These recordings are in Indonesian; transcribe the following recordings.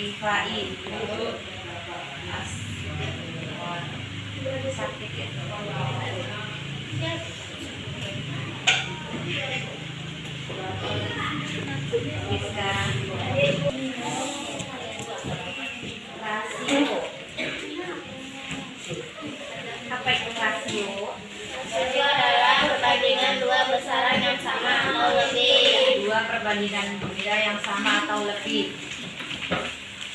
Ifain. Sakit ya. Bisa rasio. Apa itu rasio? Rasio adalah perbandingan dua besaran yang sama atau lebih. Dua perbandingan benda yang sama atau lebih.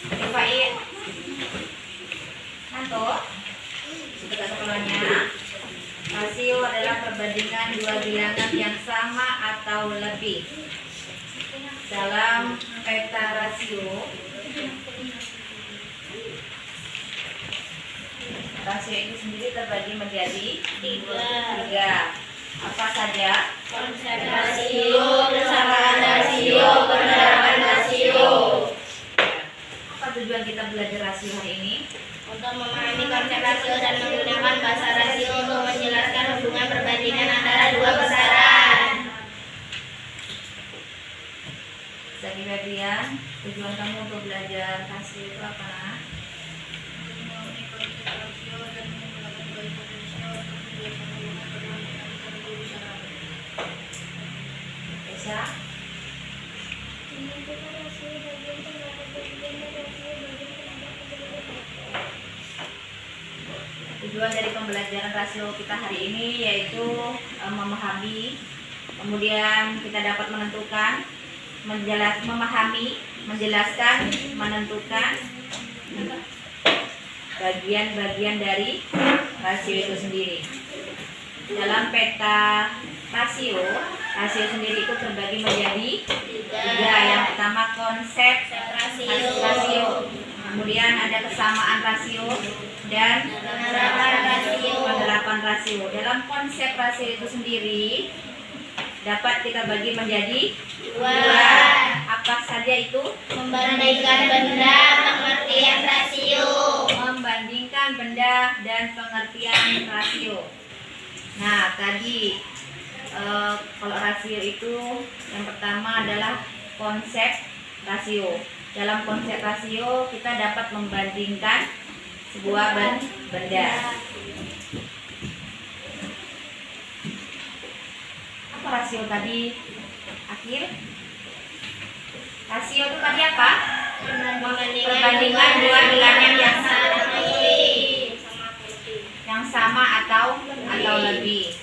Ifain. Nanto. Sudah sekolahnya. Rasio adalah perbandingan dua bilangan yang sama atau lebih. Dalam peta rasio, rasio itu sendiri terbagi menjadi tiga. Apa saja? Konsep rasio, kesamaan rasio, penerapan rasio. Apa tujuan kita belajar rasio hari ini? Untuk memahami konsep rasio dan menggunakan bahasa rasio untuk menjelaskan hubungan perbandingan antara dua besaran. Zaki Febrian, tujuan kamu untuk belajar rasio itu apa, nak? Memahami konsep rasio dan menggunakan bahasa rasio untuk menjelaskan hubungan perbandingan antara dua besaran. Esa? Tujuan dari pembelajaran rasio kita hari ini yaitu memahami, kemudian kita dapat menentukan, memahami, menjelaskan, menentukan bagian-bagian dari rasio itu sendiri. Dalam peta rasio, rasio sendiri itu terbagi menjadi tiga. Yang pertama konsep rasio, kemudian ada kesamaan rasio dan penerapan rasio. Dalam konsep rasio itu sendiri dapat kita bagi menjadi dua. Apa saja itu? Membandingkan benda, pengertian rasio. Membandingkan benda dan pengertian rasio. Nah, tadi kalau rasio itu yang pertama adalah konsep rasio. Dalam konsep rasio kita dapat membandingkan sebuah benda. Apa rasio tadi? Akhir? Rasio itu tadi apa? Perbandingan dua bilangan yang sama atau lebih.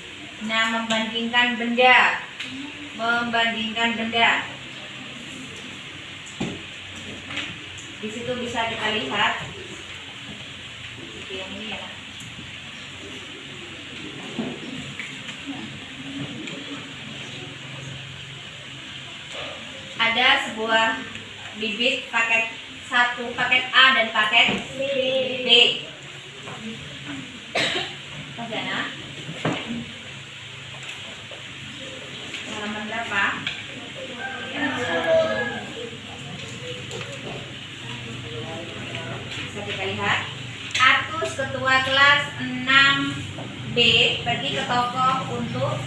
Nah, membandingkan benda. Di situ bisa kita lihat. Yang ini ya. Ada sebuah bibit paket A dan paket B. Bagaimana? Halaman berapa? Bisa kita lihat. Atus ketua kelas 6B pergi ke toko untuk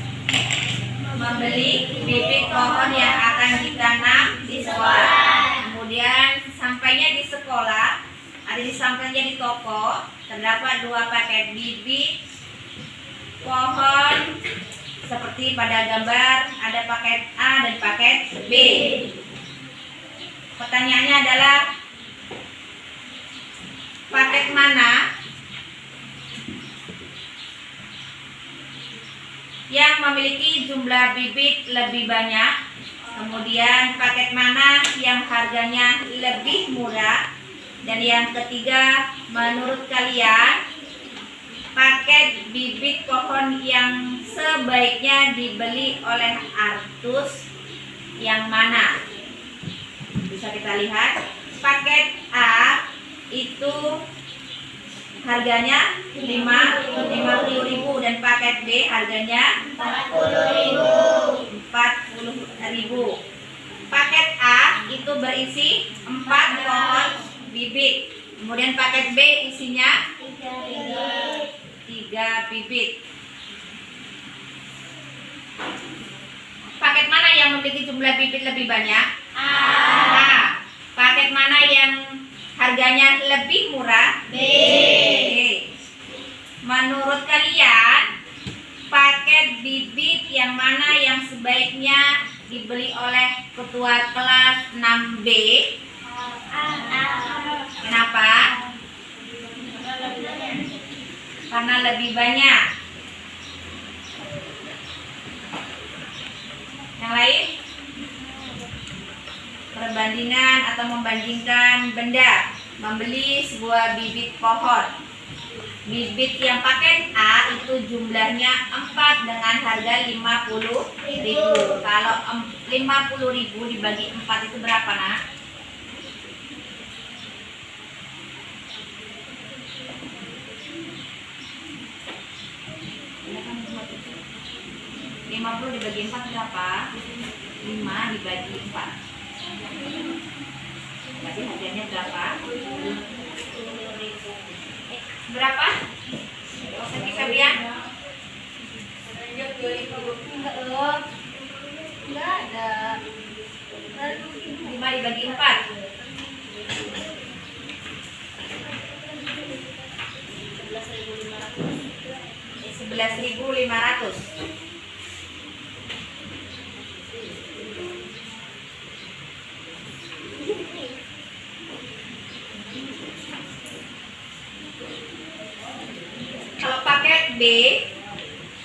membeli bibit pohon yang akan ditanam di sekolah. Kemudian sampainya di sekolah, sampainya di toko, terdapat dua paket bibit pohon seperti pada gambar, ada paket A dan paket B. Pertanyaannya adalah paket mana yang memiliki jumlah bibit lebih banyak, kemudian paket mana yang harganya lebih murah, dan yang ketiga, menurut kalian paket bibit pohon yang sebaiknya dibeli oleh Artus yang mana? Bisa kita lihat, paket A itu harganya 50.000 dan paket B harganya 40.000. Paket A itu berisi 4 pohon bibit. Kemudian paket B isinya 3 bibit. Paket mana yang memiliki jumlah bibit lebih banyak? A. Paket mana yang harganya lebih murah? B. Oke. Menurut kalian, paket bibit yang mana yang sebaiknya dibeli oleh ketua kelas 6B? Kenapa? Karena lebih banyak. Yang lain? Perbandingan atau membandingkan benda. Membeli sebuah bibit pohon. Bibit yang paket A itu jumlahnya 4 dengan harga 50.000. Kalau 50.000 dibagi 4 itu berapa, Nak? Lima puluh dibagi 4 berapa? 5 dibagi 4. Berarti harganya berapa? Berapa? Sabi-sabian? Enggak ada. 5 dibagi 4. 11.500. Kalau paket B,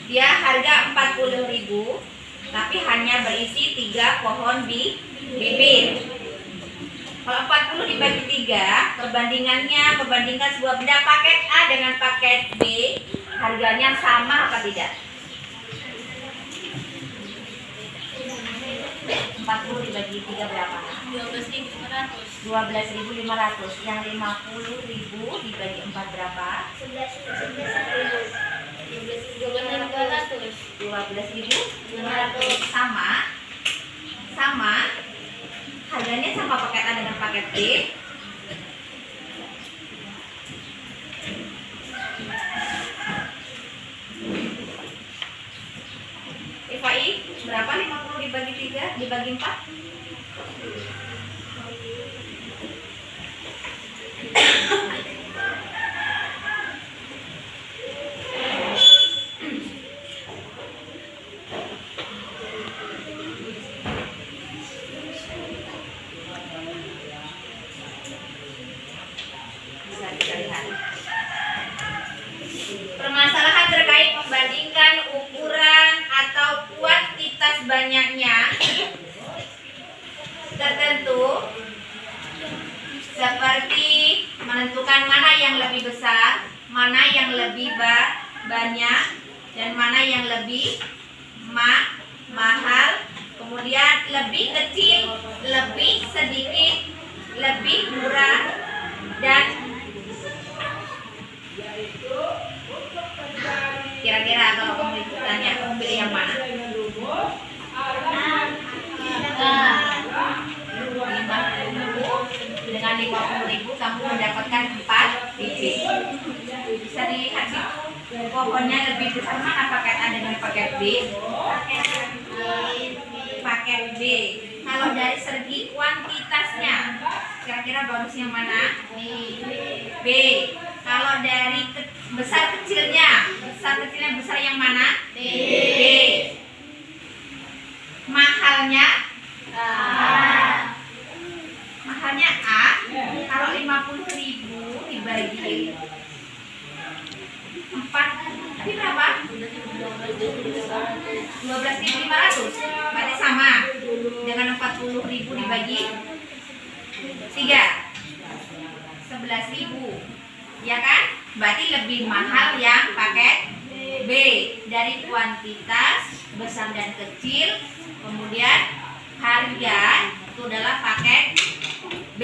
dia harga 40.000, tapi hanya berisi 3 pohon bibit. Kalau 40 dibagi 3, perbandingan sebuah benda paket A dengan paket B, harganya sama apa tidak? 40 dibagi 3 berapa? 12.500. 12.500. Yang 50.000 dibagi 4 berapa? 12.500. Sama. Harganya sama paket A dengan paket B. Ifai, berapa 50 dibagi 3 dibagi 4? Bisa kita lihat. Permasalahan terkait membandingkan ukuran atau kuantitas banyaknya tertentu, seperti menentukan mana yang lebih besar, mana yang lebih banyak, dan mana yang lebih mahal, kemudian lebih kecil, lebih sedikit, lebih murah, dan kira-kira kalau kamu ditanya kamu pilih yang mana? 50.000. Dengan 50.000 kamu mendapatkan 4 bibit. Bisa dilihat situ pohonnya lebih besar mana paket A dengan paket B? Paket B. Kalau dari segi kuantitasnya, kira-kira bagus yang mana? B. Kalau dari besar kecilnya besar yang mana? B. Mahalnya? Mahalnya A. Kalau 50.000 dibagi 4, tadi berapa? 12.500. Berarti sama dengan 40.000 dibagi 3, 11.000, ya kan? Berarti lebih mahal yang paket B dari kuantitas besar dan kecil. Kemudian harga itu adalah paket B.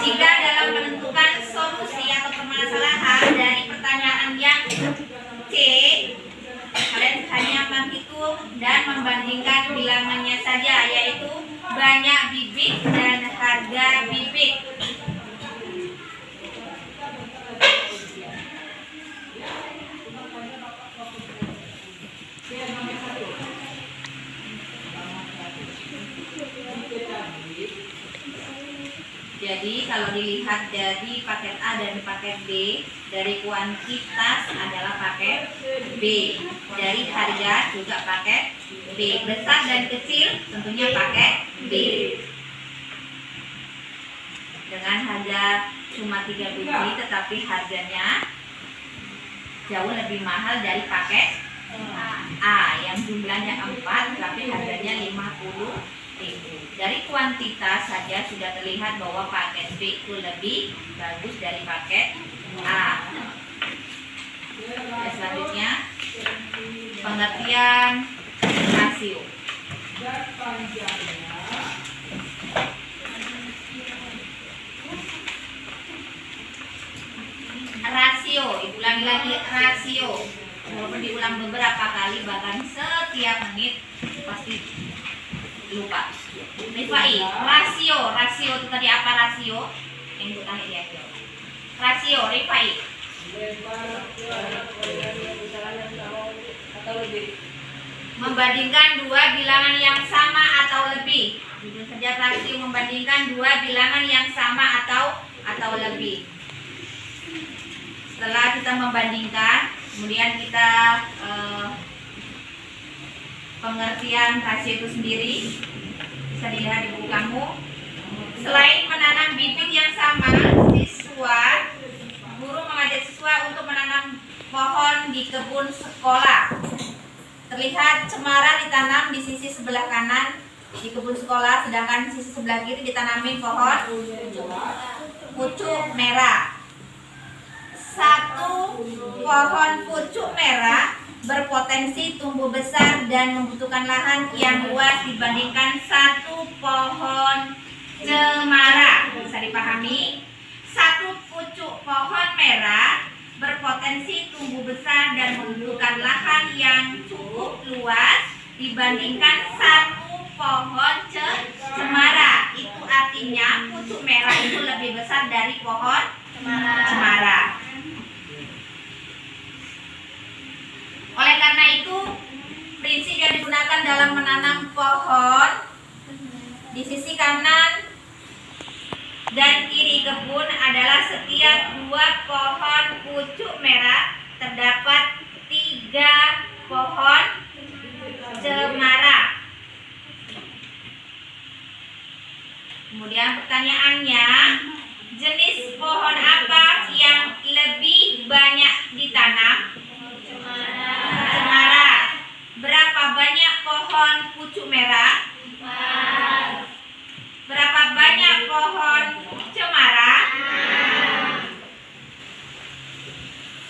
Jika dalam menentukan solusi atau permasalahan dari pertanyaan yang C, kalian hanya menghitung dan membandingkan bilangannya saja, yaitu banyak bibit dan harga bibit. Jadi kalau dilihat dari paket A dan paket B, dari kuantitas adalah paket B, dari harga juga paket B, besar dan kecil tentunya paket B. Dengan harga cuma 3 biji tetapi harganya jauh lebih mahal dari paket A yang jumlahnya 4 tapi harganya 50.000. Dari kuantitas saja sudah terlihat bahwa paket B itu lebih bagus dari paket A. Selanjutnya pengertian rasio. Rasio, diulangi lagi rasio. Walaupun diulang beberapa kali bahkan setiap menit pasti lupa. Rifai, rasio itu tadi apa rasio? Yang itu tadi ya. Rasio, Rifai. Membandingkan dua bilangan yang sama atau lebih. Judul saja rasio, membandingkan dua bilangan yang sama atau lebih. Setelah kita membandingkan, kemudian kita pengertian rasio itu sendiri bisa dilihat di buku kamu. Selain menanam bibit yang sama, guru mengajak siswa untuk menanam pohon di kebun sekolah. Terlihat cemara ditanam di sisi sebelah kanan di kebun sekolah, sedangkan di sisi sebelah kiri ditanami pohon pucuk merah. Satu pohon pucuk merah berpotensi tumbuh besar dan membutuhkan lahan yang luas dibandingkan satu pohon cemara. Bisa dipahami? Satu pucuk pohon merah berpotensi tumbuh besar dan membutuhkan lahan yang cukup luas dibandingkan satu pohon cemara. Itu artinya pucuk merah itu lebih besar dari pohon cemara. Oleh karena itu, prinsip yang digunakan dalam menanam pohon di sisi kanan dan kiri kebun adalah setiap 2 pohon pucuk merah terdapat 3 pohon cemara. Kemudian pertanyaannya, jenis pohon apa yang lebih banyak ditanam? Cemara. Berapa banyak pohon pucuk merah? Berapa banyak pohon cemara?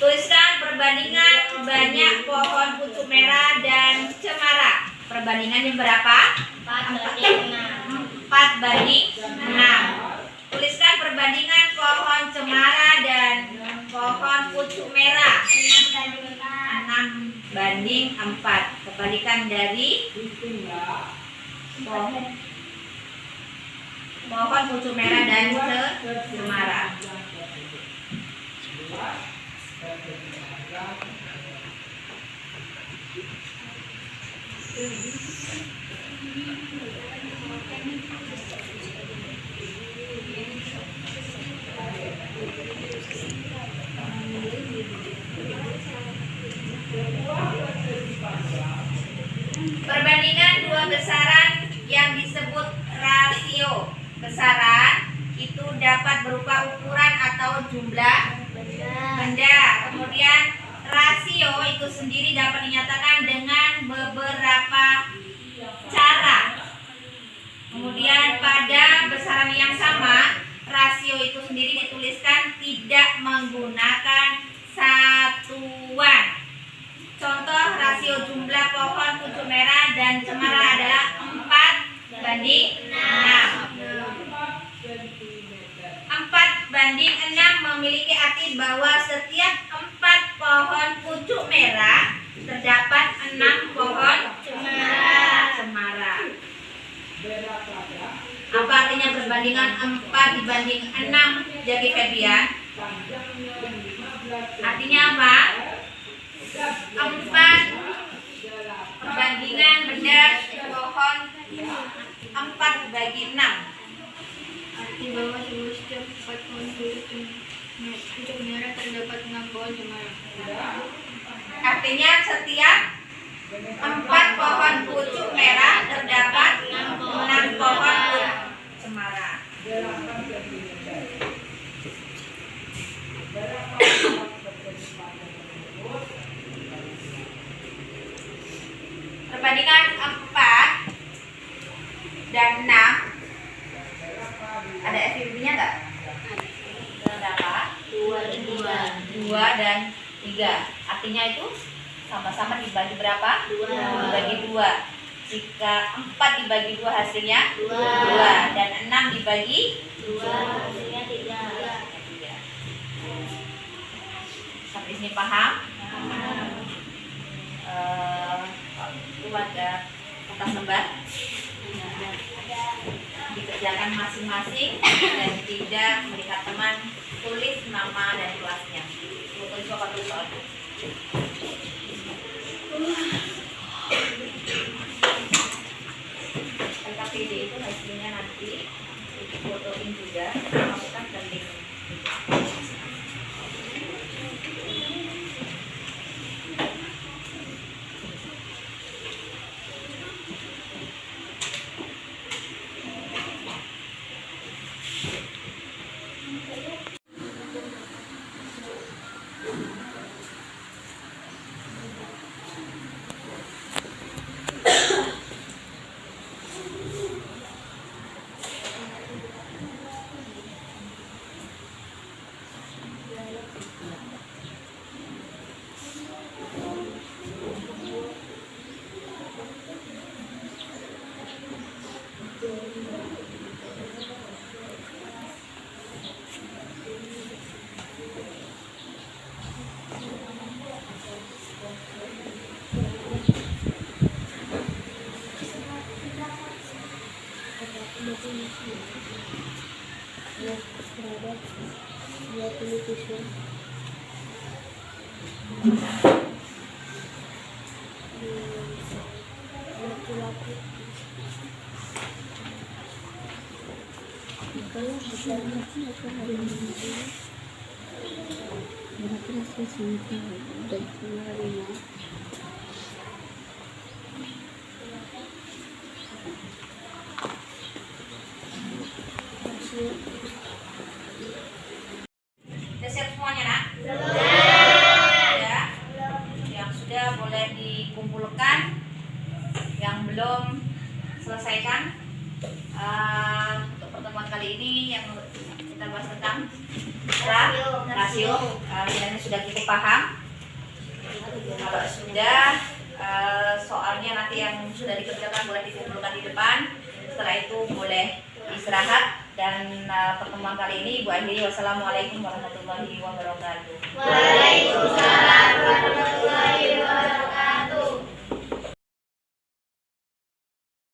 Tuliskan perbandingan banyak pohon pucuk merah dan cemara. Perbandingannya berapa? 4 banding 6. Tuliskan perbandingan pohon cemara dan pohon pucuk merah. 6 banding 4. Kebalikan dari pohon pucuk merah dan cemara. Perbandingan 2 besaran yang disebut rasio. Besaran itu dapat berupa ukuran atau jumlah benda. Kemudian rasio itu sendiri dapat dinyatakan dengan beberapa cara. Kemudian pada besaran yang sama, rasio itu sendiri dituliskan tidak menggunakan satuan. Contoh rasio jumlah pohon pucuk merah dan cemara adalah 4 banding 6. 4 banding 6 memiliki arti bahwa setiap 4 pohon pucuk merah terdapat 6 pohon cemara. Apa artinya perbandingan 4 dibanding 6 jadi Febrian? Artinya apa? 4 perbandingan benda pohon 4 dibagi 6. Arti bahwa seluruh setiap 4 pohon pucuk merah terdapat 6 pohon cemara. Artinya setiap 4 pohon pucuk merah terdapat 6 pohon cemara. Perbandingan 4 dan 6 ada FIB-nya enggak? Berapa? 2 dan 3. Artinya itu sama-sama dibagi berapa? 2. Dibagi 2. Jika 4 dibagi 2 hasilnya 2 dan 6 dibagi 2 hasilnya 3. Sampai sini paham? Itu ada kertas lembar dikerjakan masing-masing dan tidak melihat teman tulis nama dan kelasnya. Tulis apa tulis soalnya? LKPD itu hasilnya nanti fotoin juga, masukkan ke link. Sudah siap semuanya, nak? Sudah. Yang sudah boleh dikumpulkan. Yang belum selesaikan. Untuk pertemuan kali ini yang kita bahas tentang rasio. Kalian sudah cukup paham. Kalau sudah, soalnya nanti yang sudah dikerjakan boleh dikumpulkan di depan. Setelah itu boleh istirahat. Dan pertemuan kali ini Ibu akhiri. Wassalamualaikum warahmatullahi wabarakatuh.